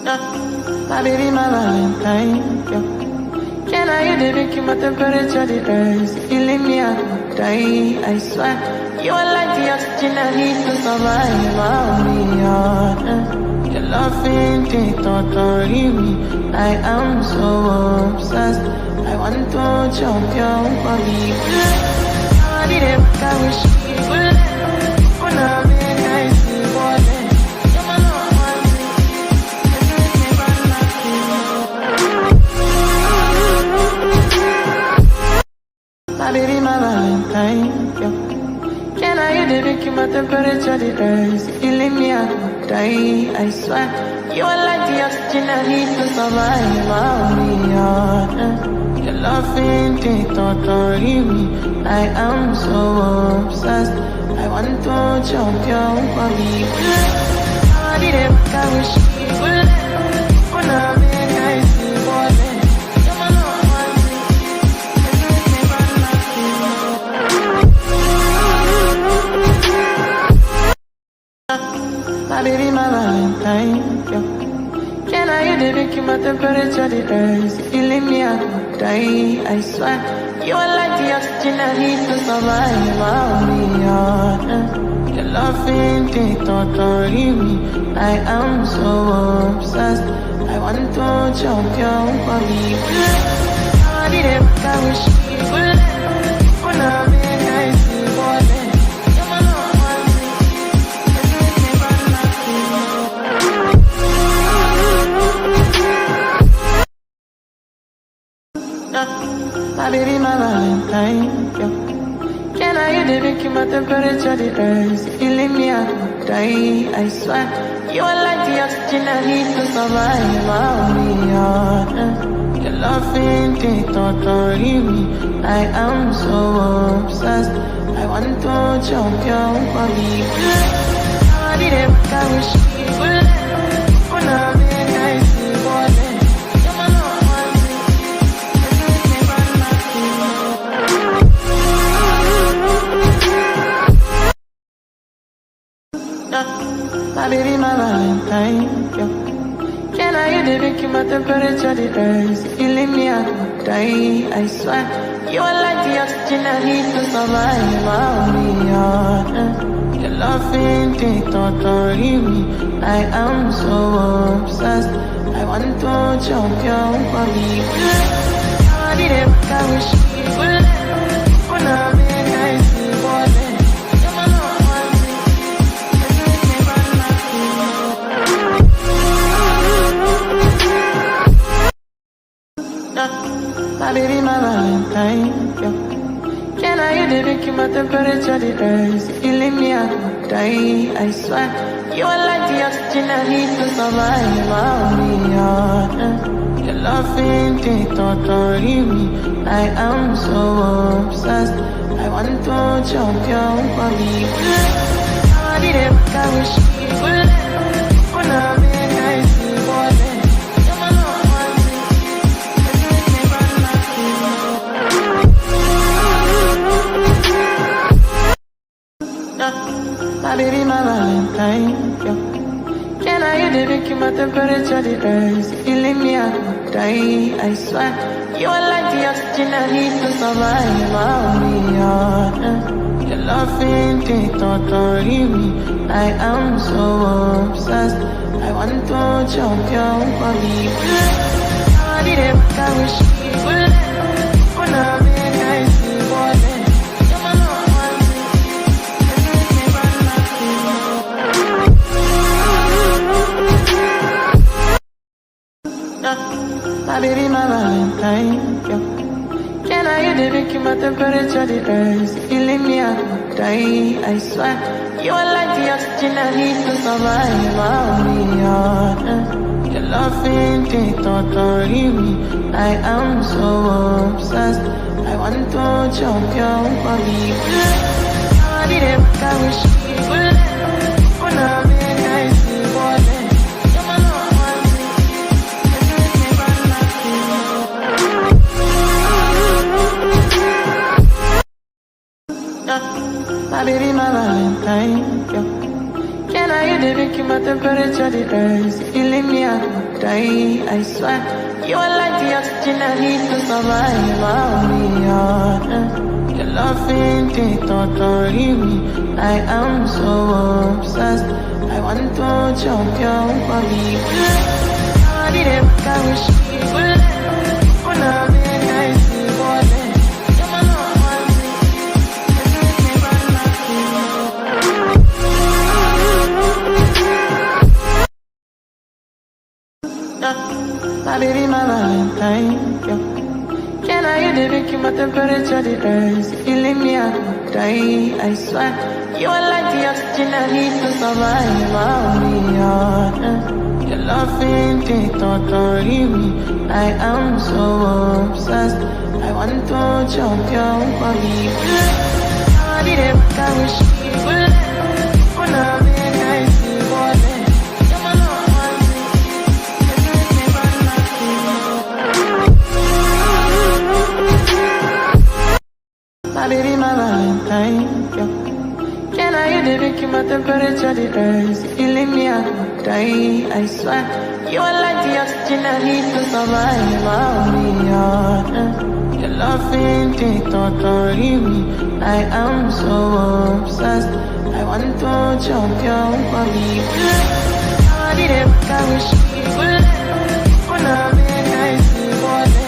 My baby, my Valentine, yo. Can I hear the make you my temperature the rise? If you leave me, I could die, I swear. You are like the oxygen I need to survive, I'll be honest. Your love ain't it, totally me. I am so obsessed. I want to jump your body. I did it, but I wish you would. When I'm in, I see what it. My baby, my Valentine, yo. Can I hear the make you my temperature the rise? If you leave me, I could die, I swear. You are like the oxygen I need to survive, I'll be honest. Your love ain't it, totally me. I am so obsessed. I want to jump your body. I did it, but I wish you would. When I'm in, I see what it. My baby, my Valentine, yo. Can I hear the make you my temperature the rise? If you leave me, I could die, I swear. You are like the oxygen I need to survive, I'll be honest. Your love ain't it, totally me. I am so obsessed. I want to jump your body. I did it, but I wish you would. When I'm in, I see what it. My baby, my Valentine, yo. Can I hear the make you my temperature the rise? If you leave me, I could die, I swear. You are like the oxygen I need to survive, I'll be honest. Your love ain't it, totally me. I am so obsessed. I want to jump your body. I did it, but I wish you would. When I'm in, I see what it. My baby, my Valentine, yo. Can I hear the make you my temperature the rise? If you leave me, I could die, I swear. You are like the oxygen I need to survive, I'll be honest. Your love ain't it, totally me. I am so obsessed. I want to jump your body. I did it, but I wish you would. When I'm in, I see what it. My baby, my Valentine, yo. Can I hear the make you my temperature the rise? If you leave me, I could die, I swear. You are like the oxygen I need to survive, I'll be honest. Your love ain't it, totally me. I am so obsessed. I want to jump your body. I did it, but I wish you would. When I'm in, I see what it. My baby, my Valentine, yo. Can I hear the make you my temperature the rise? If you leave me, I could die, I swear. You are like the oxygen I need to survive, I'll be honest. Your love ain't it, totally me. I am so obsessed. I want to jump your body. I did it, but I wish you would. When I'm in, I see what it. My baby, my Valentine, yo. Can I hear the make you my temperature the rise? If you leave me, I could die, I swear. You are like the oxygen I need to survive, I'll be honest. Your love ain't it, totally me. I am so obsessed. I want to jump your body. I did it, but I wish you would. When I'm in, I see what it. My baby, my Valentine, yo. Can I hear the make you my temperature the rise? If you leave me, I could die, I swear. You are like the oxygen I need to survive. I'll be honest. Your loving thing totally me. I am so obsessed. I want to jump your body. I did it, I wish you would. When I'm in, I see what it. My baby, my Valentine, yeah. Can I hear the making my temperature the rise? Feeling me, I could die, I swear. You are like the oxygen I need to survive. I'll be honest. Your loving thing totally me. I am so obsessed. I want to jump your body. I did it, I wish you would. When I'm in, I see what it. My baby, my Valentine, yeah. Can I hear the making my temperature the rise? Feeling me, I could die, I swear. You are like the oxygen I need to survive. I'll be honest. Your loving thing totally me. I am so obsessed. I want to jump your body. I did it, I wish you would. When I'm in, I see what it.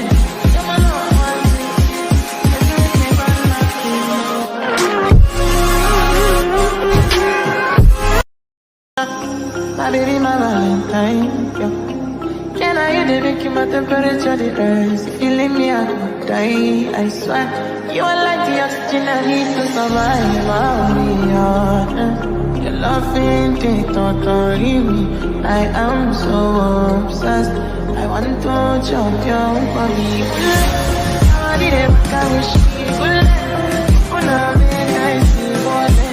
My baby, my Valentine, yeah. Can I hear the making my temperature the rise? Feeling me, I could die, I swear. You are like the oxygen I need to survive. I'll be honest. Your loving thing totally me. I am so obsessed. I want to jump your body. I did it, I wish you would. When I'm in, I see what it.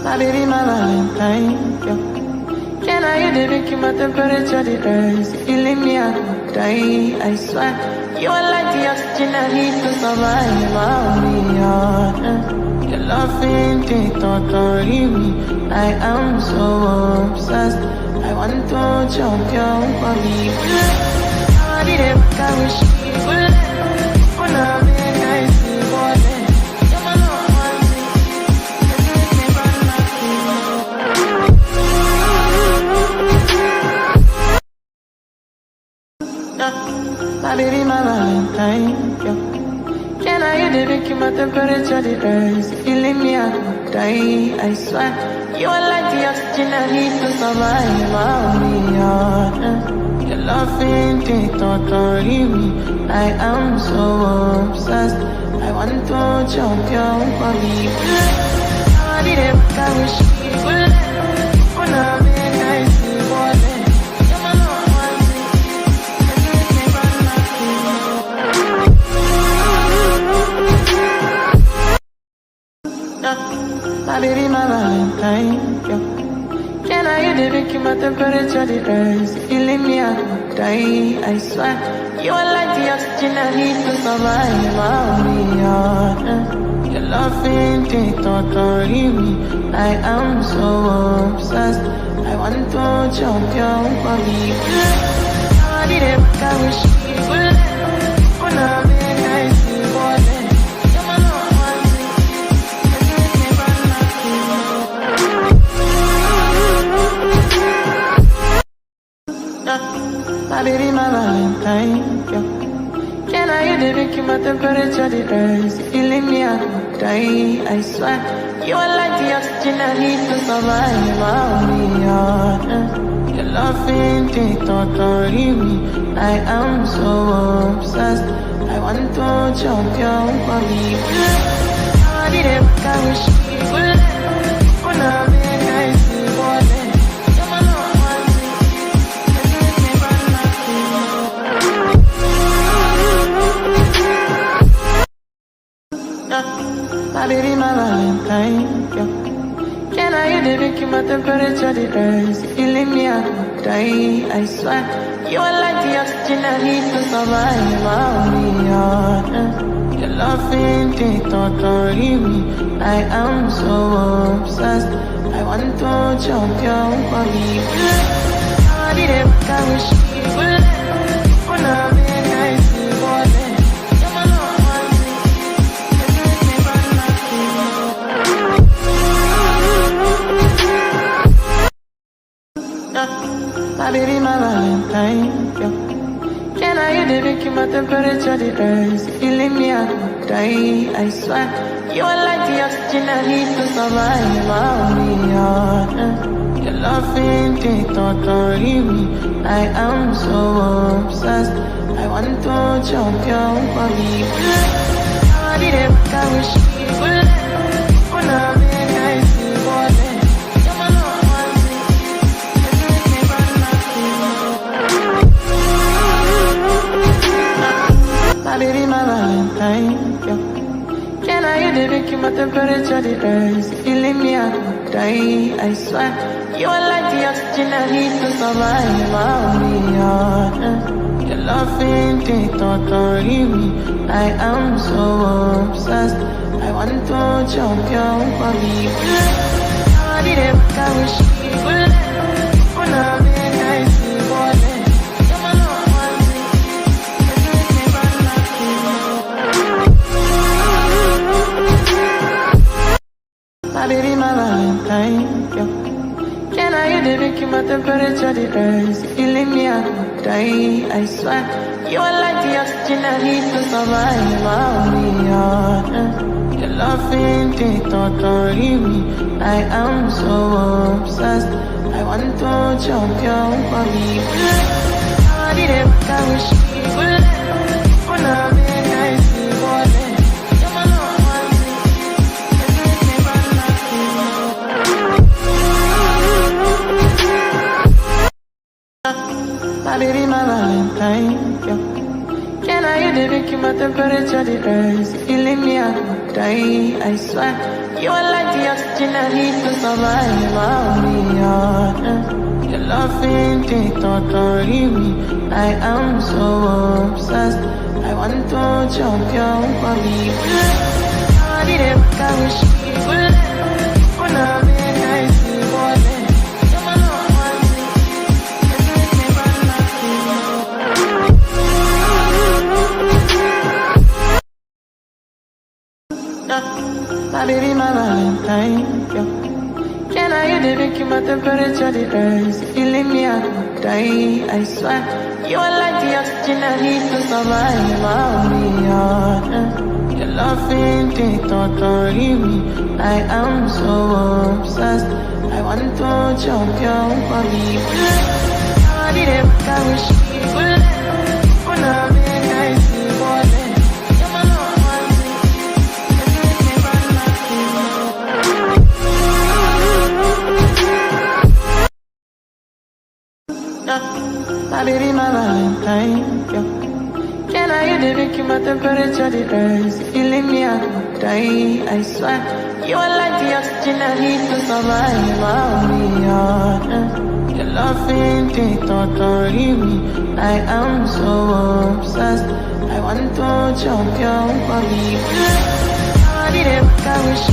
My baby, my Valentine, yeah. Can I hear the making my temperature the rise? Feeling me, I could die, I swear. You are like the oxygen I need to survive. I'll be honest. Your loving thing totally me. I am so obsessed. I want to jump your body. I did it, I wish you would. When I'm in, I see what it. My baby, my Valentine, yeah. Can I hear the making my temperature the rise? Feeling me, I could die, I swear. You are like the oxygen I need to survive. I'll be honest. Your loving thing totally me. I am so obsessed. I want to jump your body. I did it, I wish you would. When I'm in, I see what it. My baby, my Valentine, yeah. Can I hear the making my temperature the rise? Feeling me, I could die, I swear. You are like the oxygen I need to survive. I'll be honest. Your loving thing totally me. I am so obsessed. I want to jump your body. I did it, I wish you would. When I'm in, I see what it. My baby, my Valentine, yeah. Can I hear the making my temperature the rise? Feeling me, I could die, I swear. You are like the oxygen I need to survive. I'll be honest. Your loving thing totally me. I am so obsessed. I want to jump your body. I did it, I wish you would. When I'm in, I see what it. My baby, my Valentine, yeah. Can I hear the making my temperature the rise? Feeling me, I could die, I swear. You are like the oxygen I need to survive. I'll be honest. Your loving the totally me. I am so obsessed. I want to jump your body. I did it, I wish you would. When I'm in, I see what it. You're my love, one thing. You make me run nothing. My baby, my Valentine, yeah. Can I hear the making my temperature the rise? Feeling me, I could die, I swear. You are like the oxygen I need to survive. I'll be honest. Your loving the totally me. I am so obsessed. I want to jump your body. I did it, I wish you would. When I'm in, I see what it. You're my love, one thing. You make me run nothing. My baby, my Valentine, yeah. Can I hear the making my temperature the rise? Feeling me, I could die, I swear. You are like the oxygen I need to survive. I'll be honest. Your loving the totally me. I am so obsessed. I want to jump your body. I did it, I wish you would. When I'm in, I see what it. You're my love, one thing. You make me run nothing. My baby, my Valentine, yeah. Can I hear the making my temperature the rise? Feeling me, I could die, I swear. You are like the oxygen I need to survive. I'll be honest. Your loving the totally me. I am so obsessed. I want to jump your body. I did it, I wish you would. When I'm in, I see what it. You're my love, one thing. You make me run nothing. My baby, my Valentine, yeah. Can I hear the making my temperature the rise? Feeling me, I could die, I swear. You are like the oxygen I need to survive. I'll be honest. Your loving the totally me. I am so obsessed. I want to jump your body. I did it, I wish you would. When I'm in, I see what it. You're my love, one thing. You make me run nothing. My baby, my Valentine, yeah. Can I hear the making my temperature the rise? Feeling me, I could die, I swear. You are like the oxygen I need to survive. I'll be honest. Your loving the totally me. I am so obsessed. I want to jump your body. I did it, I wish you would. When I'm in, I see what it. You're my love, one thing. You make me run nothing. My baby, my Valentine, yeah. Can I hear the making my temperature the rise? Feeling me, I could die, I swear. You are like the oxygen I need to survive. I'll be honest. Your loving the totally me. I am so obsessed. I want to jump your body. I did it, I wish